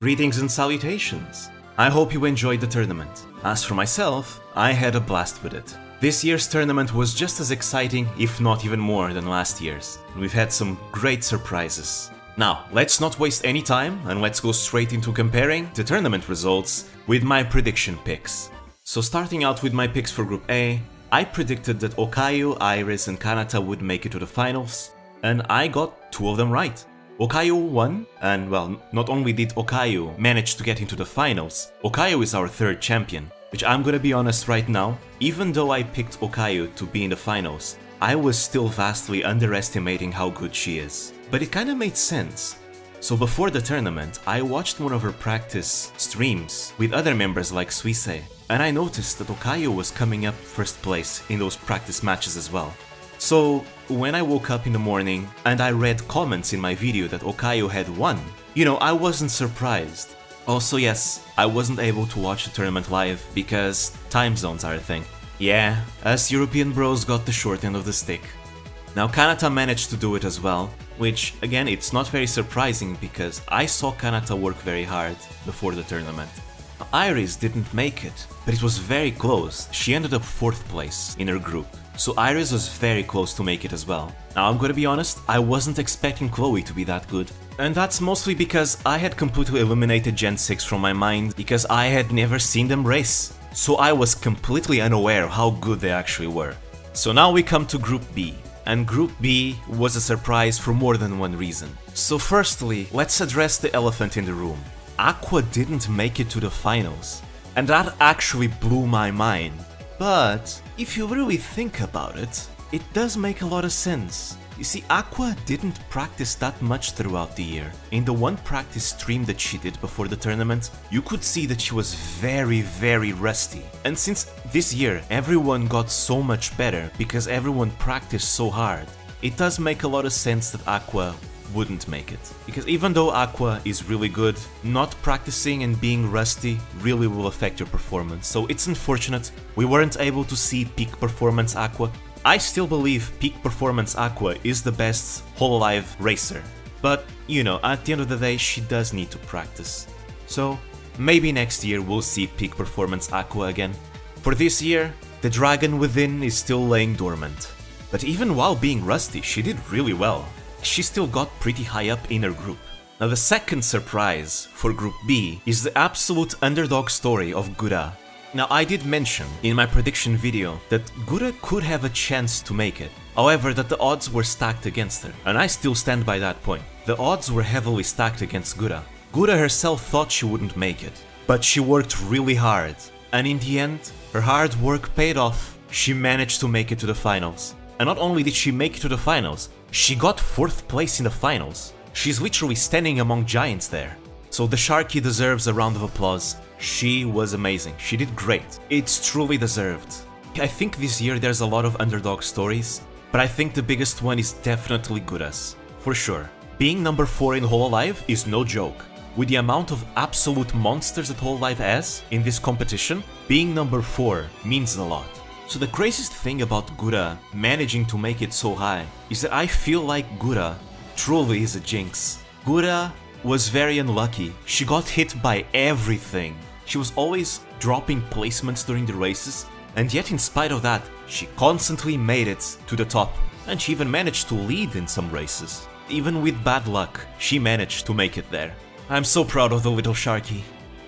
Greetings and salutations! I hope you enjoyed the tournament. As for myself, I had a blast with it. This year's tournament was just as exciting, if not even more, than last year's. We've had some great surprises. Now, let's not waste any time and let's go straight into comparing the tournament results with my prediction picks. So starting out with my picks for Group A, I predicted that Okayu, Iris and Kanata would make it to the finals, and I got two of them right. Okayu won, and well, not only did Okayu manage to get into the finals, Okayu is our third champion, which I'm gonna be honest right now, even though I picked Okayu to be in the finals, I was still vastly underestimating how good she is. But it kinda made sense. So before the tournament, I watched one of her practice streams with other members like Suisei, and I noticed that Okayu was coming up first place in those practice matches as well. So when I woke up in the morning and I read comments in my video that Okayu had won, I wasn't surprised. Also yes, I wasn't able to watch the tournament live because time zones are a thing. Yeah, us European bros got the short end of the stick. Now Kanata managed to do it as well, which again it's not very surprising because I saw Kanata work very hard before the tournament. Iris didn't make it, but it was very close. She ended up 4th place in her group. So Iris was very close to make it as well. Now I'm gonna be honest, I wasn't expecting Chloe to be that good. And that's mostly because I had completely eliminated Gen 6 from my mind because I had never seen them race. So I was completely unaware of how good they actually were. So now we come to Group B. And Group B was a surprise for more than one reason. So firstly, let's address the elephant in the room. Aqua didn't make it to the finals. And that actually blew my mind. But if you really think about it, it does make a lot of sense. You see, Aqua didn't practice that much throughout the year. In the one practice stream that she did before the tournament, you could see that she was very rusty. And since this year everyone got so much better because everyone practiced so hard, it does make a lot of sense that Aqua wouldn't make it. Because even though Aqua is really good, not practicing and being rusty really will affect your performance. So it's unfortunate we weren't able to see peak performance Aqua. I still believe peak performance Aqua is the best Hololive racer. But, at the end of the day, she does need to practice. So maybe next year we'll see peak performance Aqua again. For this year, the dragon within is still laying dormant. But even while being rusty, she did really well. She still got pretty high up in her group. Now the second surprise for Group B is the absolute underdog story of Gura. Now I did mention in my prediction video that Gura could have a chance to make it, however that the odds were stacked against her, and I still stand by that point. The odds were heavily stacked against Gura. Gura herself thought she wouldn't make it, but she worked really hard, and in the end, her hard work paid off. She managed to make it to the finals. And not only did she make it to the finals, she got 4th place in the finals. She's literally standing among giants there. So the Sharky deserves a round of applause. She was amazing. She did great. It's truly deserved. I think this year there's a lot of underdog stories, but I think the biggest one is definitely Gura's. For sure. Being number 4 in Hololive is no joke. With the amount of absolute monsters that Hololive has in this competition, being number 4 means a lot. So the craziest thing about Gura managing to make it so high is that I feel like Gura truly is a jinx. Gura was very unlucky. She got hit by everything. She was always dropping placements during the races, and yet in spite of that, she constantly made it to the top. And she even managed to lead in some races. Even with bad luck, she managed to make it there. I'm so proud of the little Sharky.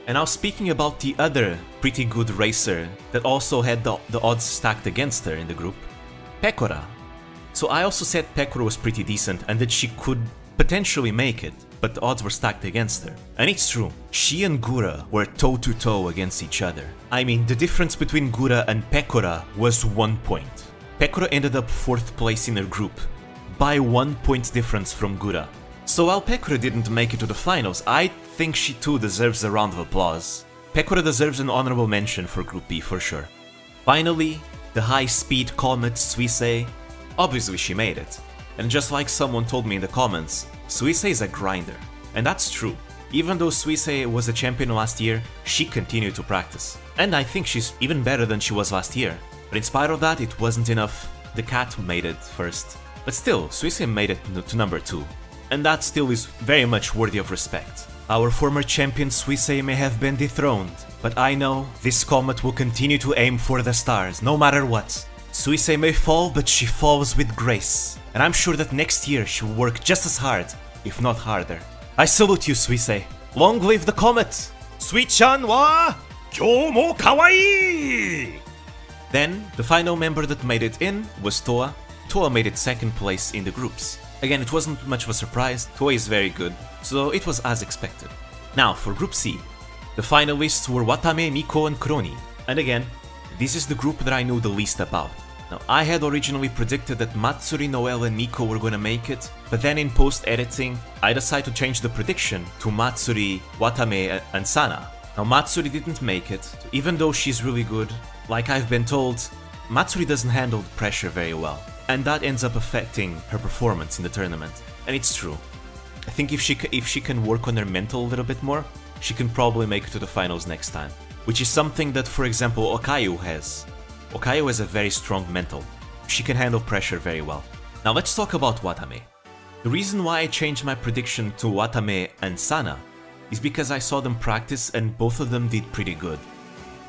And now speaking about the other pretty good racer that also had the odds stacked against her in the group, Pecora. So I also said Pecora was pretty decent and that she could potentially make it, but the odds were stacked against her. And it's true, she and Gura were toe-to-toe against each other. I mean, the difference between Gura and Pecora was 1 point. Pecora ended up 4th place in her group, by 1 point difference from Gura. So while Pecora didn't make it to the finals, I think she too deserves a round of applause. Pecora deserves an honorable mention for Group B for sure. Finally, the high-speed Comet Suisei. Obviously she made it. And just like someone told me in the comments, Suisei is a grinder. And that's true. Even though Suisei was a champion last year, she continued to practice. And I think she's even better than she was last year. But in spite of that, it wasn't enough. The cat made it first. But still, Suisei made it to number 2. And that still is very much worthy of respect. Our former champion Suisei may have been dethroned, but I know this comet will continue to aim for the stars, no matter what. Suisei may fall, but she falls with grace, and I'm sure that next year she will work just as hard, if not harder. I salute you, Suisei. Long live the comet! Sui-chan wa kyou mo kawaii! Then, the final member that made it in was Toa. Toa made it second place in the groups. Again, it wasn't much of a surprise, Toa is very good, so it was as expected. Now, for Group C, the finalists were Watame, Miko, and Kroni. And again, this is the group that I knew the least about. Now, I had originally predicted that Matsuri, Noelle, and Miko were gonna make it, but then in post-editing, I decided to change the prediction to Matsuri, Watame, and Sana. Now, Matsuri didn't make it, even though she's really good. Like I've been told, Matsuri doesn't handle the pressure very well, and that ends up affecting her performance in the tournament. And it's true. I think if she can work on her mental a little bit more, she can probably make it to the finals next time. Which is something that, for example, Okayu has. Okayu has a very strong mental. She can handle pressure very well. Now let's talk about Watame. The reason why I changed my prediction to Watame and Sana is because I saw them practice and both of them did pretty good.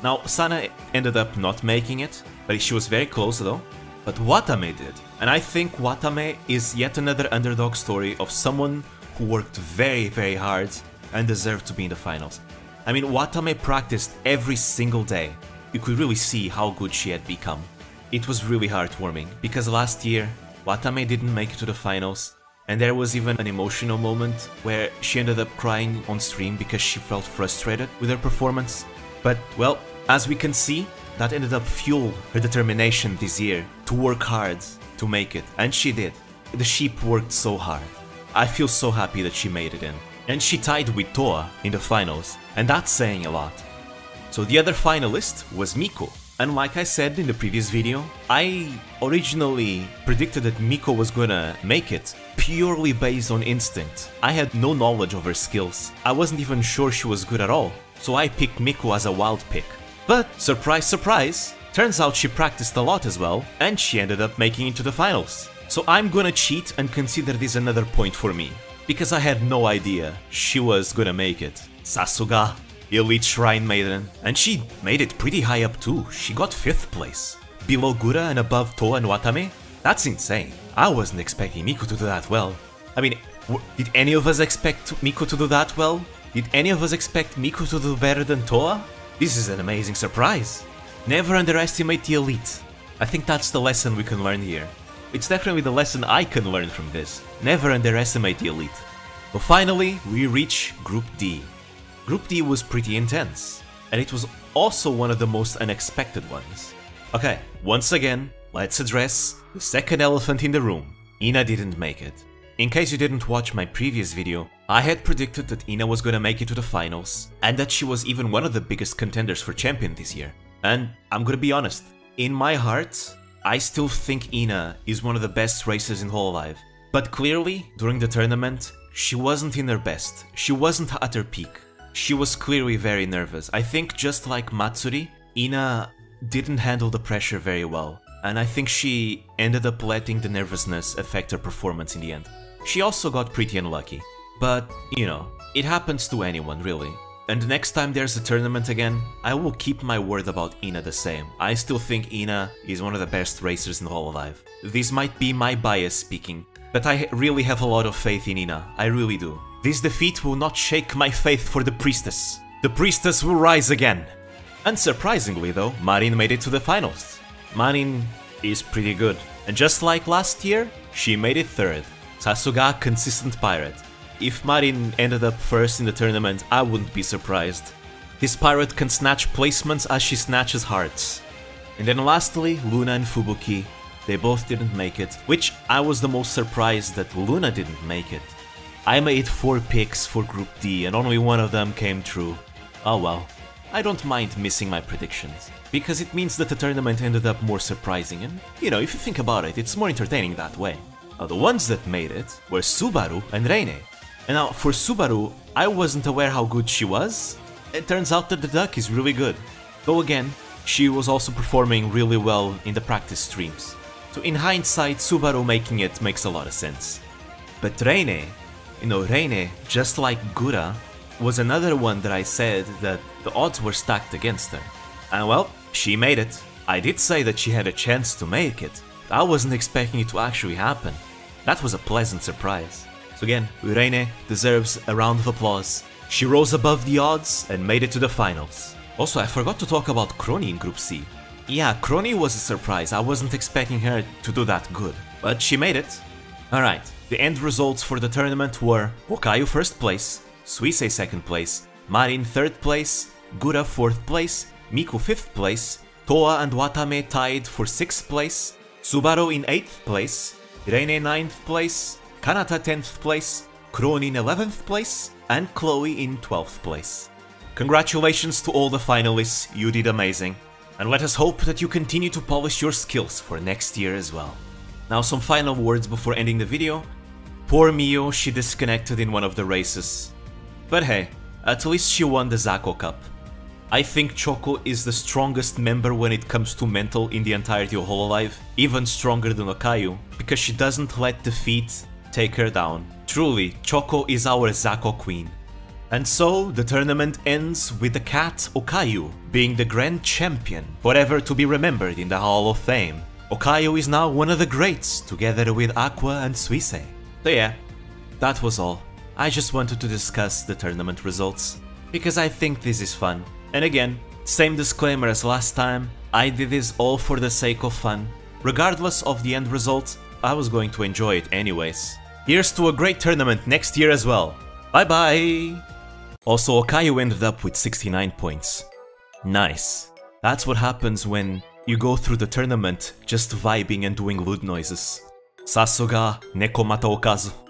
Now, Sana ended up not making it, but she was very close though. But Watame did, and I think Watame is yet another underdog story of someone who worked very, very hard and deserved to be in the finals. I mean, Watame practiced every single day. You could really see how good she had become. It was really heartwarming, because last year, Watame didn't make it to the finals, and there was even an emotional moment where she ended up crying on stream because she felt frustrated with her performance. But, well, as we can see, that ended up fuel her determination this year to work hard to make it, and she did. The sheep worked so hard. I feel so happy that she made it in. And she tied with Toa in the finals, and that's saying a lot. So the other finalist was Miko, and like I said in the previous video, I originally predicted that Miko was gonna make it purely based on instinct. I had no knowledge of her skills. I wasn't even sure she was good at all, so I picked Miko as a wild pick. But, surprise surprise, turns out she practiced a lot as well, and she ended up making it to the finals. So I'm gonna cheat and consider this another point for me, because I had no idea she was gonna make it. Sasuga, Elite Shrine Maiden, and she made it pretty high up too. She got 5th place. Below Gura and above Toa and Watame? That's insane. I wasn't expecting Miko to do that well. I mean, did any of us expect Miko to do that well? Did any of us expect Miko to do better than Toa? This is an amazing surprise. Never underestimate the elite. I think that's the lesson we can learn here. It's definitely the lesson I can learn from this. Never underestimate the elite. But finally, we reach Group D. Group D was pretty intense, and it was also one of the most unexpected ones. Okay, once again, let's address the second elephant in the room. Ina didn't make it. In case you didn't watch my previous video, I had predicted that Ina was gonna make it to the finals, and that she was even one of the biggest contenders for champion this year. And I'm gonna be honest, in my heart, I still think Ina is one of the best racers in Hololive. But clearly, during the tournament, she wasn't in her best. She wasn't at her peak. She was clearly very nervous. I think just like Matsuri, Ina didn't handle the pressure very well. And I think she ended up letting the nervousness affect her performance in the end. She also got pretty unlucky. But, you know, it happens to anyone, really. And next time there's a tournament again, I will keep my word about Ina the same. I still think Ina is one of the best racers in Hololive. This might be my bias speaking, but I really have a lot of faith in Ina. I really do. This defeat will not shake my faith for the Priestess. The Priestess will rise again. Unsurprisingly though, Marin made it to the finals. Marin is pretty good. And just like last year, she made it 3rd. Sasuga, consistent pirate. If Marin ended up 1st in the tournament, I wouldn't be surprised. This pirate can snatch placements as she snatches hearts. And then lastly, Luna and Fubuki. They both didn't make it, which I was the most surprised that Luna didn't make it. I made 4 picks for Group D and only one of them came true. Oh well, I don't mind missing my predictions, because it means that the tournament ended up more surprising and, you know, if you think about it, it's more entertaining that way. Now, the ones that made it were Subaru and Reine. And now, for Subaru, I wasn't aware how good she was. It turns out that the duck is really good. Though again, she was also performing really well in the practice streams. So in hindsight, Subaru making it makes a lot of sense. But Reine, you know, Reine, just like Gura, was another one that I said that the odds were stacked against her. And well, she made it. I did say that she had a chance to make it. I wasn't expecting it to actually happen. That was a pleasant surprise. So again, Irene deserves a round of applause. She rose above the odds and made it to the finals. Also, I forgot to talk about Kroni in Group C. Yeah, Kroni was a surprise. I wasn't expecting her to do that good, but she made it. Alright, the end results for the tournament were Okayu first place, Suisei second place, Marin third place, Gura fourth place, Miku fifth place, Toa and Watame tied for 6th place, Subaru in 8th place, Reine 9th place, Kanata 10th place, Kroni in 11th place, and Chloe in 12th place. Congratulations to all the finalists, you did amazing. And let us hope that you continue to polish your skills for next year as well. Now some final words before ending the video. Poor Mio, she disconnected in one of the races. But hey, at least she won the Zako Cup. I think Choco is the strongest member when it comes to mental in the entirety of Hololive, even stronger than Okayu, because she doesn't let defeat take her down. Truly, Choco is our Zako queen. And so, the tournament ends with the cat Okayu being the grand champion, forever to be remembered in the Hall of Fame. Okayu is now one of the greats, together with Aqua and Suisei. So yeah, that was all. I just wanted to discuss the tournament results, because I think this is fun. And again, same disclaimer as last time, I did this all for the sake of fun. Regardless of the end result, I was going to enjoy it anyways. Here's to a great tournament next year as well. Bye bye! Also, Okayu ended up with 69 points. Nice. That's what happens when you go through the tournament just vibing and doing lewd noises. Sasuga Nekomata Okazu.